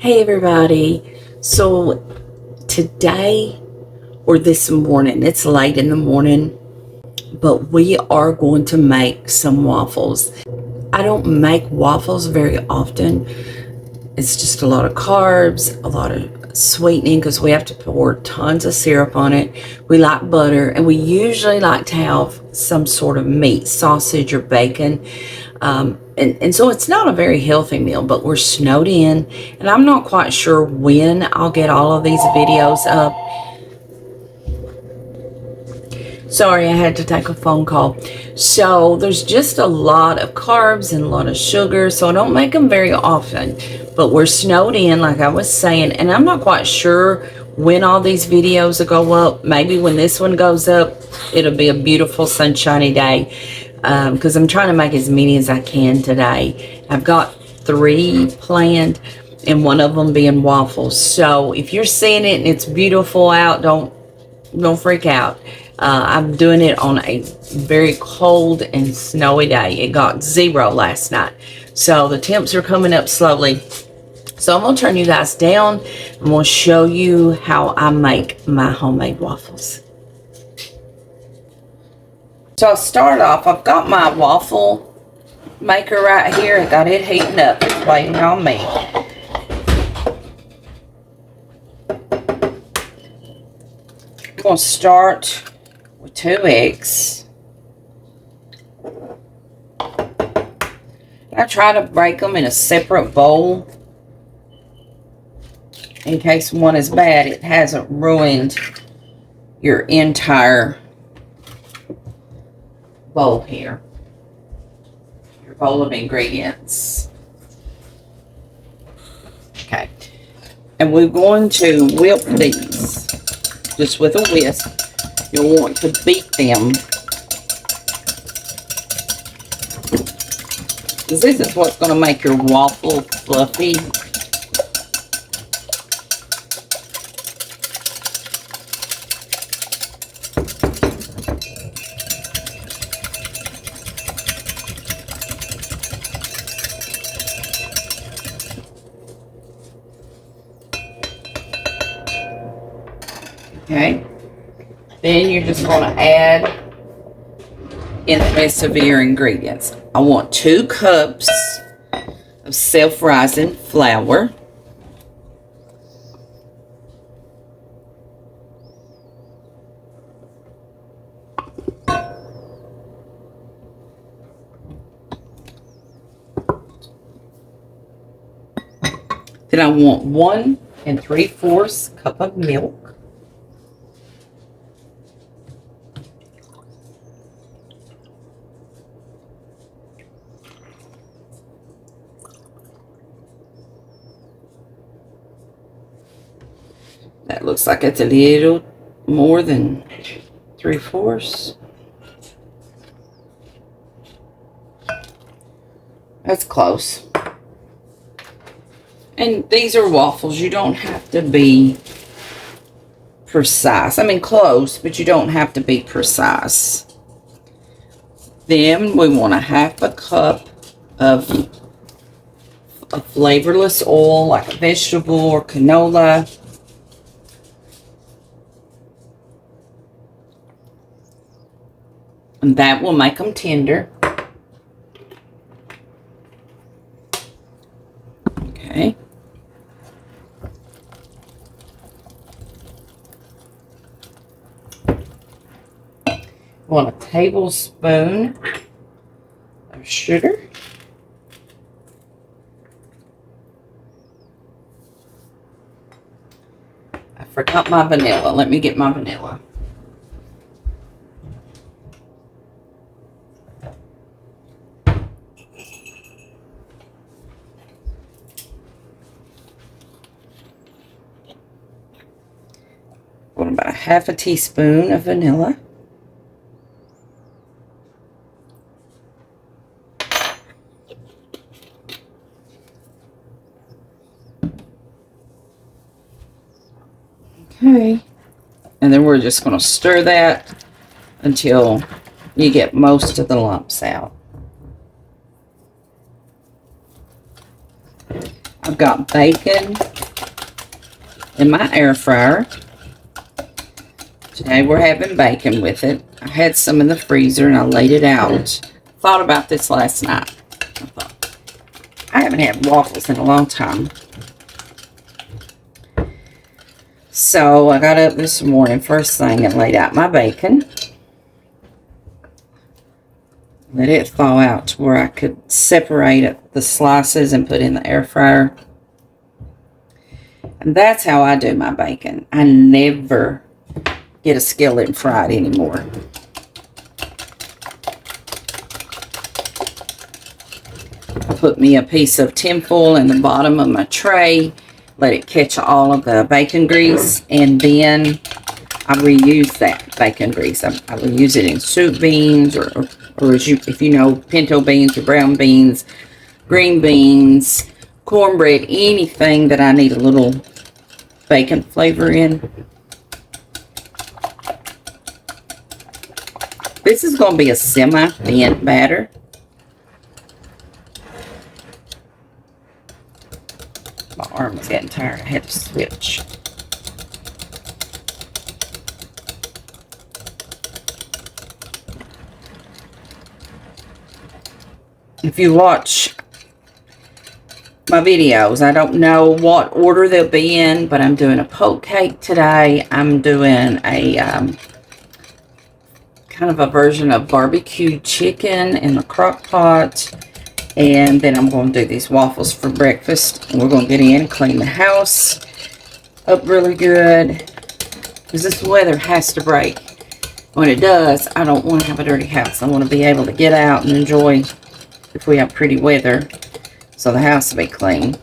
Hey everybody, so today or this morning, it's late in the morning, but we are going to make some waffles. I don't make waffles very often. It's just a lot of carbs, a lot of sweetening because we have to pour tons of syrup on it. We like butter, and we usually like to have some sort of meat, sausage or bacon. And so it's not a very healthy meal, but we're snowed in, and I'm not quite sure when I'll get all of these videos up. Sorry, I had to take a phone call. So there's just a lot of carbs and a lot of sugar, so I don't make them very often. But we're snowed in, like I was saying, and I'm not quite sure when all these videos will go up. Maybe when this one goes up, it'll be a beautiful sunshiny day, because I'm trying to make as many as I can today. I've got 3 planned, and one of them being waffles. So if you're seeing it and it's beautiful out, don't freak out. I'm doing it on a very cold and snowy day. It got 0 last night. So the temps are coming up slowly. So I'm going to turn you guys down. I'm going to show you how I make my homemade waffles. So I'll start off. I've got my waffle maker right here. I got it heating up. It's waiting on me. I'm going to start with 2 eggs. I try to break them in a separate bowl in case one is bad. It hasn't ruined your entire bowl here. Your bowl of ingredients. Okay. And we're going to whip these just with a whisk. You'll want to beat them, because this is what's going to make your waffle fluffy. Okay. Then you're just going to add in the rest of your ingredients. I want 2 cups of self-rising flour. Then I want 1 3/4 cup of milk. That looks like it's a little more than 3/4. That's close. And these are waffles. You don't have to be precise. I mean, close, but you don't have to be precise. Then we want 1/2 cup of a flavorless oil, like a vegetable or canola. And that will make them tender. Okay. Want a tablespoon of sugar. I forgot my vanilla. Let me get my vanilla. About 1/2 teaspoon of vanilla. Okay. And then we're just going to stir that until you get most of the lumps out. I've got bacon in my air fryer. Today we're having bacon with it. I had some in the freezer and I laid it out. Thought about this last night. I thought, I haven't had waffles in a long time. So I got up this morning, first thing, and laid out my bacon. Let it thaw out to where I could separate the slices and put in the air fryer. And that's how I do my bacon. I never get a skillet and fry it anymore. I put me a piece of tin foil in the bottom of my tray, let it catch all of the bacon grease, and then I reuse that bacon grease. I will use it in soup beans, or if you know, pinto beans or brown beans, green beans, cornbread, anything that I need a little bacon flavor in. This is going to be a semi-thin batter. My arm was getting tired. I had to switch. If you watch my videos, I don't know what order they'll be in, but I'm doing a poke cake today. I'm doing a kind of a version of barbecue chicken in the crock pot. And then I'm going to do these waffles for breakfast. And we're going to get in and clean the house up really good, because this weather has to break. When it does, I don't want to have a dirty house. I want to be able to get out and enjoy if we have pretty weather. So the house will be clean.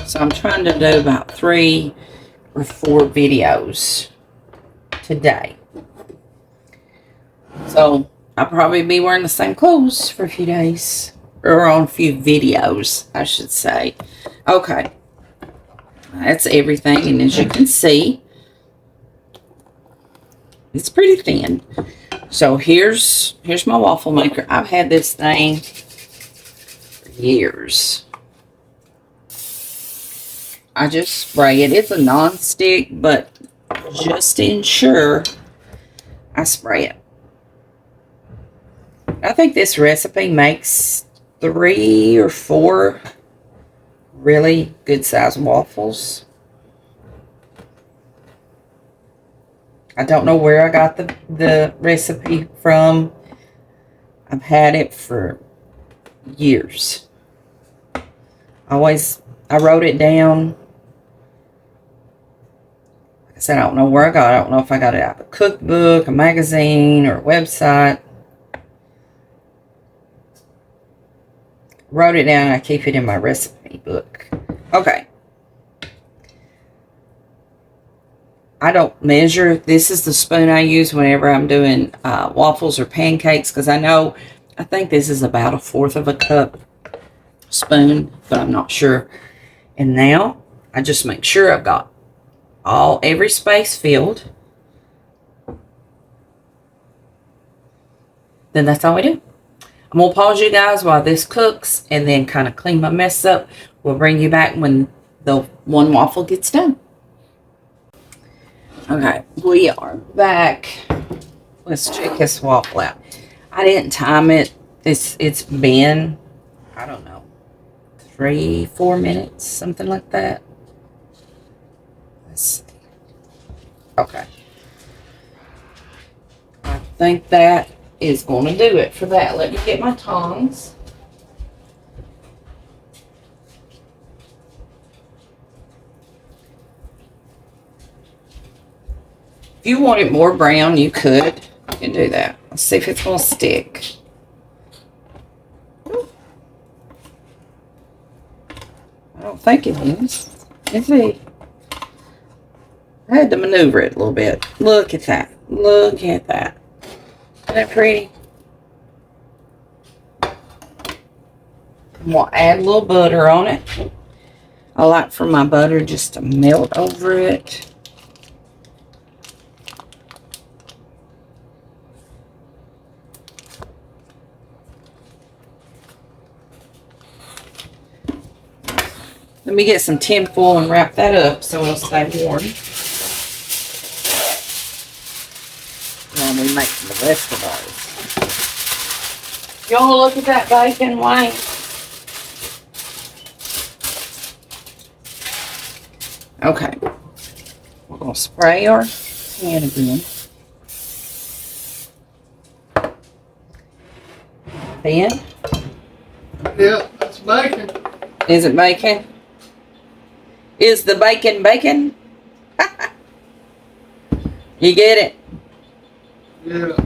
So I'm trying to do about 3 or 4 videos today. So I'll probably be wearing the same clothes for a few days. Or on a few videos, I should say. Okay. That's everything. And as you can see, it's pretty thin. So here's my waffle maker. I've had this thing for years. I just spray it. It's a non-stick, but just to ensure, I spray it. I think this recipe makes 3 or 4 really good sized waffles. I don't know where I got the recipe from. I've had it for years. I wrote it down. Like I said, I don't know where I got it. I don't know if I got it out of a cookbook, a magazine, or a website. Wrote it down and I keep it in my recipe book. Okay. I don't measure. This is the spoon I use whenever I'm doing waffles or pancakes, because I think this is about 1/4 of a cup spoon, but I'm not sure. And now I just make sure I've got every space filled. Then that's all we do. I'm going to pause you guys while this cooks and then kind of clean my mess up. We'll bring you back when the one waffle gets done. Okay, we are back. Let's check this waffle out. I didn't time it. It's been, I don't know, 3-4 minutes, something like that. Let's see. Okay. I think that is going to do it for that. Let me get my tongs. If you want it more brown, you could. You can do that. Let's see if it's going to stick. I don't think it is. Let's see. I had to maneuver it a little bit. Look at that. Look at that. Isn't that pretty? I'm going to add a little butter on it. I like for my butter just to melt over it. Let me get some tin foil and wrap that up so it'll stay warm. And we make the rest of those. Y'all look at that bacon, Wayne. Okay. We're going to spray our pan again. Ben? Yeah, that's bacon. Is it bacon? Is the bacon bacon? You get it? Yeah.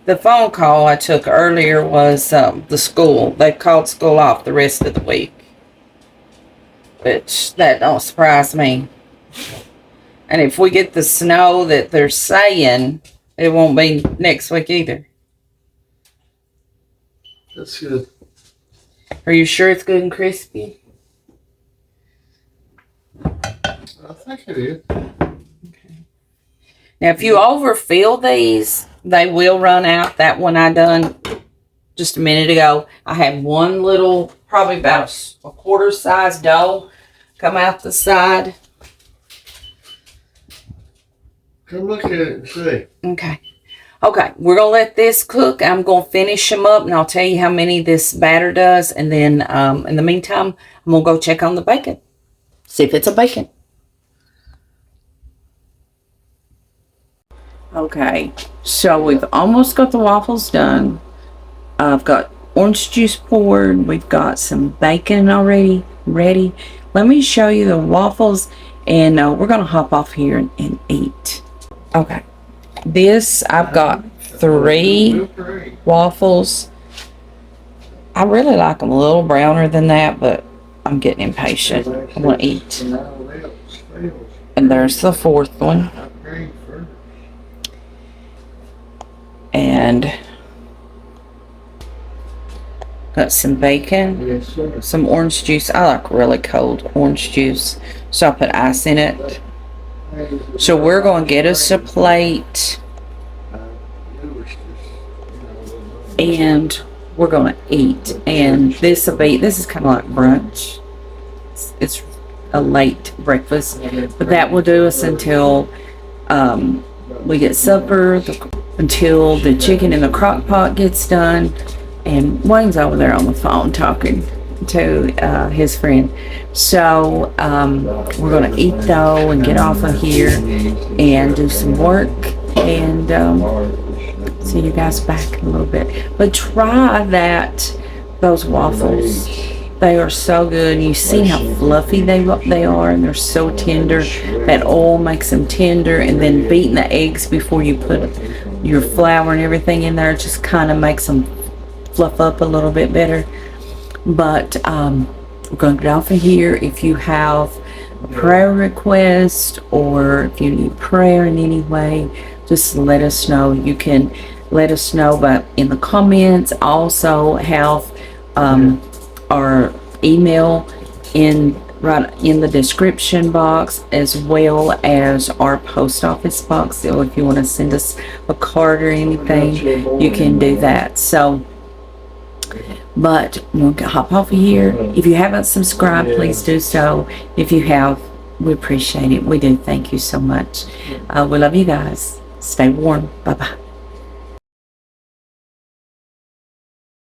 The phone call I took earlier was the school. They called school off the rest of the week. Which, that don't surprise me. And if we get the snow that they're saying, it won't be next week either. That's good. Are you sure it's good and crispy? I think it is. Okay. Now, if you overfill these, they will run out. That one I done just a minute ago. I had one little, probably about a quarter size dough come out the side. Come look at it and see. Okay. Okay, we're going to let this cook. I'm going to finish them up, and I'll tell you how many this batter does. And then, in the meantime, I'm going to go check on the bacon. See if it's a bacon. Okay, so we've almost got the waffles done. I've got orange juice poured. We've got some bacon already ready. Let me show you the waffles, and we're going to hop off here and eat. Okay. This, I've got 3 waffles. I really like them a little browner than that, but I'm getting impatient. I want to eat. And there's the 4th one. And got some bacon, some orange juice. I like really cold orange juice, so I put ice in it. So we're going to get us a plate, and we're going to eat. And this is kind of like brunch. It's a late breakfast, but that will do us until we get supper, until the chicken in the crock pot gets done. And Wayne's over there on the phone talking to his friend. So we're going to eat though and get off of here and do some work, and see you guys back in a little bit. But try those waffles. They are so good. You see how fluffy they are, and they're so tender. That oil makes them tender, and then beating the eggs before you put your flour and everything in there just kind of makes them fluff up a little bit better. But we're going to get off of here. If you have a prayer request, or if you need prayer in any way, just let us know. You can let us know in the comments. Also have our email right in the description box, as well as our post office box. So if you want to send us a card or anything, you can do that. So, but we'll hop off of here. If you haven't subscribed, please do so. If you have, we appreciate it. We do. Thank you so much. We love you guys. Stay warm. Bye-bye.